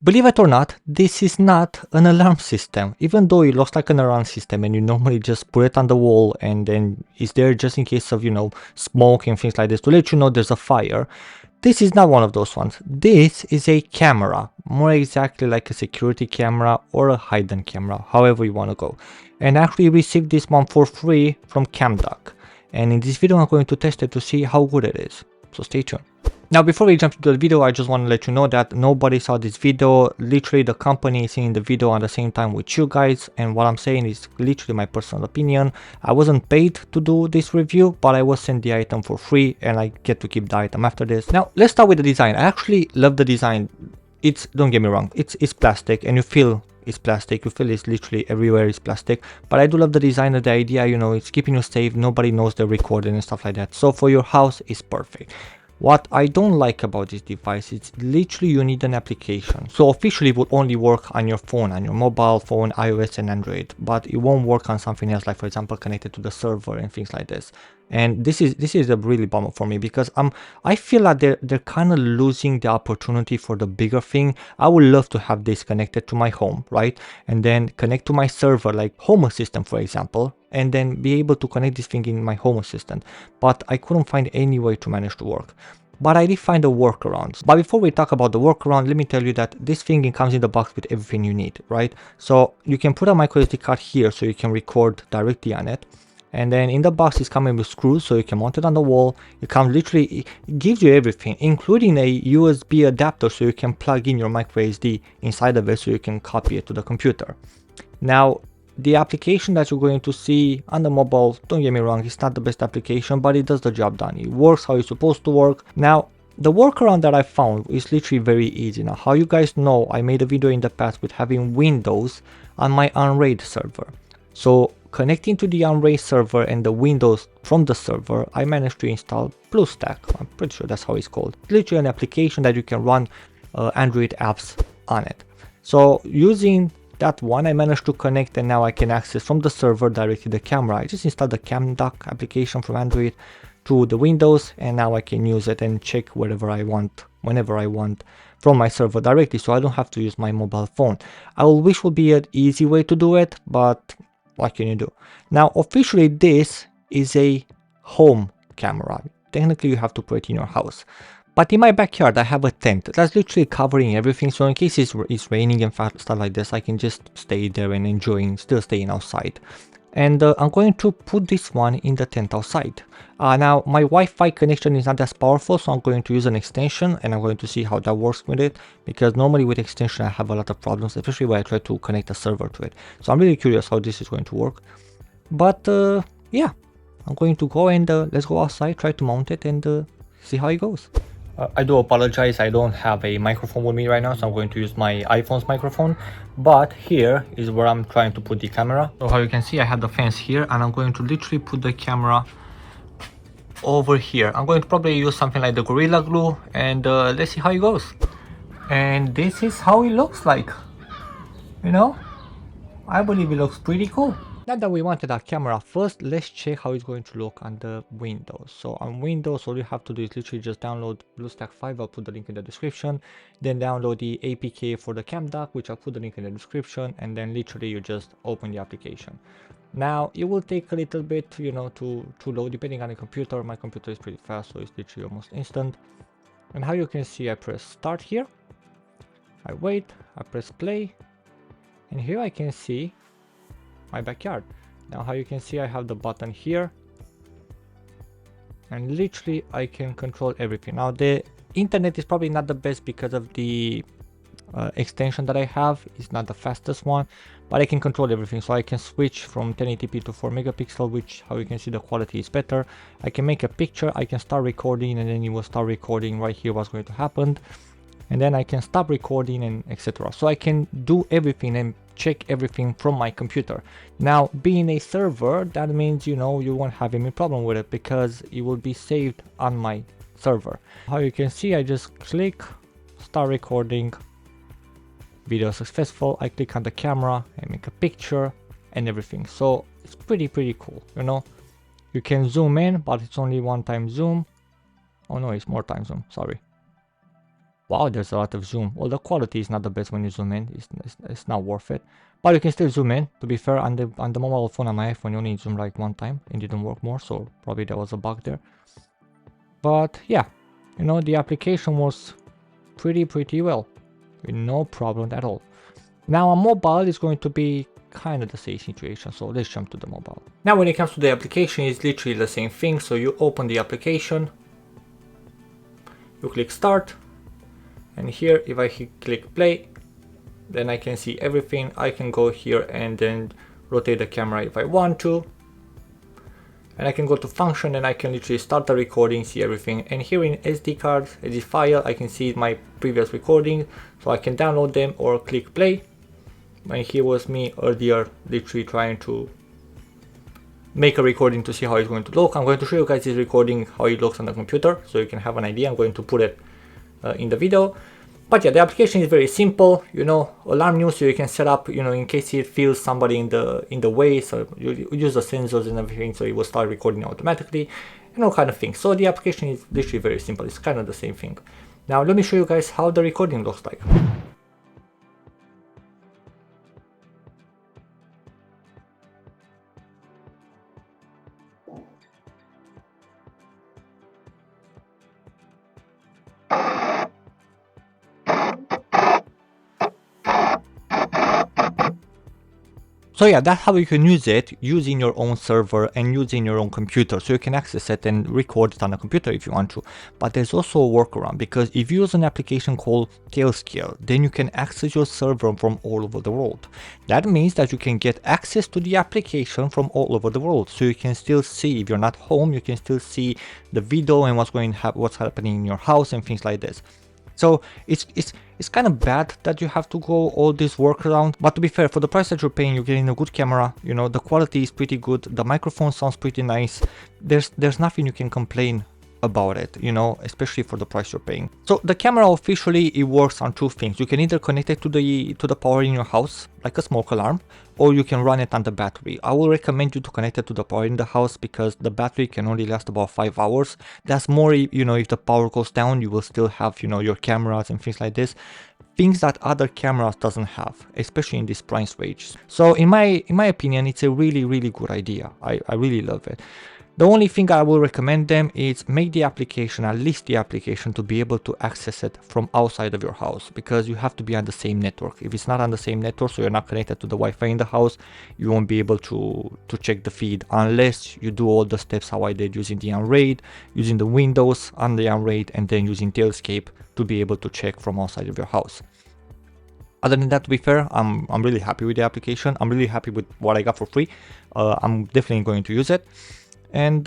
Believe it or not, this is not an alarm system. Even though it looks like an alarm system and you normally just put it on the wall and then it's there just in case of, smoke and things like this to let you know there's a fire. This is not one of those ones. This is a camera, more exactly like a security camera or a hidden camera, however you want to go. And I actually received this one for free from CamDuck. And in this video I'm going to test it to see how good it is. So stay tuned. Now before we jump into the video, I just want to let you know that nobody saw this video. Literally the company is seeing the video at the same time with you guys, and what I'm saying is literally my personal opinion. I wasn't paid to do this review, but I was sent the item for free and I get to keep the item after this. Now let's start with the design. I actually love the design. Don't get me wrong, it's plastic and you feel it's plastic, you feel it's literally everywhere is plastic, but I do love the design of the idea, it's keeping you safe, nobody knows they're recording and stuff like that. So for your house it's perfect. What I don't like about this device is literally you need an application. So officially it will only work on your phone, on your mobile phone, iOS and Android, but it won't work on something else, like for example connected to the server and things like this. And this is a really bummer for me because I feel like they're kind of losing the opportunity for the bigger thing. I would love to have this connected to my home, right? And then connect to my server like Home Assistant, for example, and then be able to connect this thing in my Home Assistant. But I couldn't find any way to manage to work. But I did find a workaround. But before we talk about the workaround, let me tell you that this thing comes in the box with everything you need, right? So you can put a microSD card here so you can record directly on it. And then in the box it's coming with screws so you can mount it on the wall. It comes literally, it gives you everything, including a USB adapter so you can plug in your microSD inside of it so you can copy it to the computer. Now, the application that you're going to see on the mobile, don't get me wrong, it's not the best application, but it does the job done. It works how it's supposed to work. Now, the workaround that I found is literally very easy. Now, how you guys know, I made a video in the past with having Windows on my Unraid server. So connecting to the Unraid server and the Windows from the server, I managed to install BlueStack. I'm pretty sure that's how it's called. It's literally an application that you can run Android apps on it. So using that one, I managed to connect and now I can access from the server directly the camera. I just installed the CamDuck application from Android to the Windows and now I can use it and check wherever I want, whenever I want from my server directly, so I don't have to use my mobile phone. I wish would be an easy way to do it, but what can you do? Now officially this is a home camera. Technically you have to put it in your house. But in my backyard I have a tent that's literally covering everything, so in case it's raining and stuff like this, I can just stay there and still staying outside. And I'm going to put this one in the tent outside. Now my Wi-Fi connection is not as powerful, so I'm going to use an extension and I'm going to see how that works with it, because normally with extension I have a lot of problems, especially when I try to connect a server to it. So I'm really curious how this is going to work. But yeah, I'm going to go and let's go outside, try to mount it and see how it goes. I do apologize, I don't have a microphone with me right now, so I'm going to use my iPhone's microphone. But here is where I'm trying to put the camera. So how you can see, I have the fence here and I'm going to literally put the camera over here. I'm going to probably use something like the Gorilla Glue and let's see how it goes. And this is how it looks like. I believe it looks pretty cool. Now that we mounted our camera, first let's check how it's going to look on the Windows. So on Windows, all you have to do is literally just download BlueStack 5. I'll put the link in the description. Then download the APK for the CamDuck, which I'll put the link in the description. And then literally you just open the application. Now it will take a little bit, to load depending on the computer. My computer is pretty fast, so it's literally almost instant. And how you can see, I press start here. I wait, I press play. And here I can see my backyard. Now how you can see, I have the button here and literally I can control everything. Now the internet is probably not the best because of the extension that I have. It's not the fastest one, but I can control everything. So I can switch from 1080p to 4 megapixel, which how you can see the quality is better. I can make a picture, I can start recording, and then it will start recording right here what's going to happen, and then I can stop recording and etc. So I can do everything and check everything from my computer. Now being a server, that means you won't have any problem with it because it will be saved on my server. How you can see, I just click start recording, video successful. I click on the camera and make a picture and everything. So it's pretty cool. You can zoom in, but it's only one time zoom. Oh no, it's more time zoom, sorry. Wow, there's a lot of zoom. Well, the quality is not the best when you zoom in. It's not worth it. But you can still zoom in. To be fair, on the mobile phone on my iPhone, you only zoom like one time. It didn't work more, so probably there was a bug there. But yeah, you know, the application was pretty well, with no problem at all. Now on mobile, it's going to be kind of the same situation, so let's jump to the mobile. Now when it comes to the application, it's literally the same thing. So you open the application, you click start, and here if I click play, then I can see everything. I can go here and then rotate the camera if I want to, and I can go to function and I can literally start the recording, see everything. And here in SD card, SD file, I can see my previous recording, so I can download them or click play. And here was me earlier literally trying to make a recording to see how it's going to look. I'm going to show you guys this recording, how it looks on the computer, so you can have an idea. I'm going to put it in the video. But yeah, the application is very simple, you know, alarm news, so you can set up, you know, in case it feels somebody in the way, so you use the sensors and everything, so it will start recording automatically, and all kind of things. So the application is literally very simple. It's kind of the same thing. Now let me show you guys how the recording looks like. So yeah, that's how you can use it using your own server and using your own computer. So you can access it and record it on a computer if you want to. But there's also a workaround, because if you use an application called Tailscale, then you can access your server from all over the world. That means that you can get access to the application from all over the world. So you can still see, if you're not home, you can still see the video and what's happening in your house and things like this. So it's kind of bad that you have to go all this workaround, but to be fair, for the price that you're paying, you're getting a good camera, you know, the quality is pretty good, the microphone sounds pretty nice, there's nothing you can complain about it, you know, especially for the price you're paying. So the camera officially, it works on two things. You can either connect it to the power in your house, like a smoke alarm, or you can run it on the battery. I will recommend you to connect it to the power in the house, because the battery can only last about 5 hours. That's more, you know, if the power goes down, you will still have, you know, your cameras and things like this. Things that other cameras doesn't have, especially in this price range. So in my opinion, it's a really good idea. I really love it. The only thing I will recommend them is make the application, at least the application, to be able to access it from outside of your house, because you have to be on the same network. If it's not on the same network, so you're not connected to the Wi-Fi in the house, you won't be able to check the feed unless you do all the steps how I did, using the Unraid, using the Windows on the Unraid, and then using Tailscape to be able to check from outside of your house. Other than that, to be fair, I'm really happy with the application. I'm really happy with what I got for free. I'm definitely going to use it. And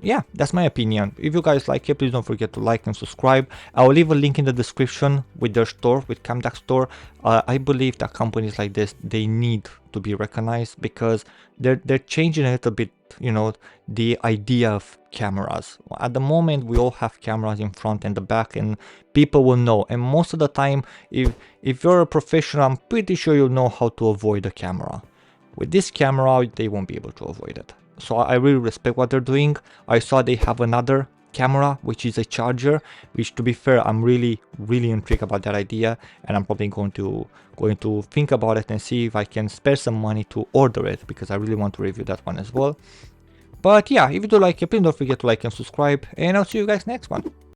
yeah, that's my opinion. If you guys like it, please don't forget to like and subscribe. I'll leave a link in the description with their store, with CamDuck store. I believe that companies like this, they need to be recognized, because they're changing a little bit, you know, the idea of cameras. At the moment, we all have cameras in front and the back, and people will know. And most of the time, if you're a professional, I'm pretty sure you'll know how to avoid the camera. With this camera, they won't be able to avoid it. So I really respect what they're doing. I saw they have another camera, which is a charger, which, to be fair, I'm really intrigued about that idea, and I'm probably going to think about it and see if I can spare some money to order it, because I really want to review that one as well. But yeah, if you do like it, please don't forget to like and subscribe, and I'll see you guys next one.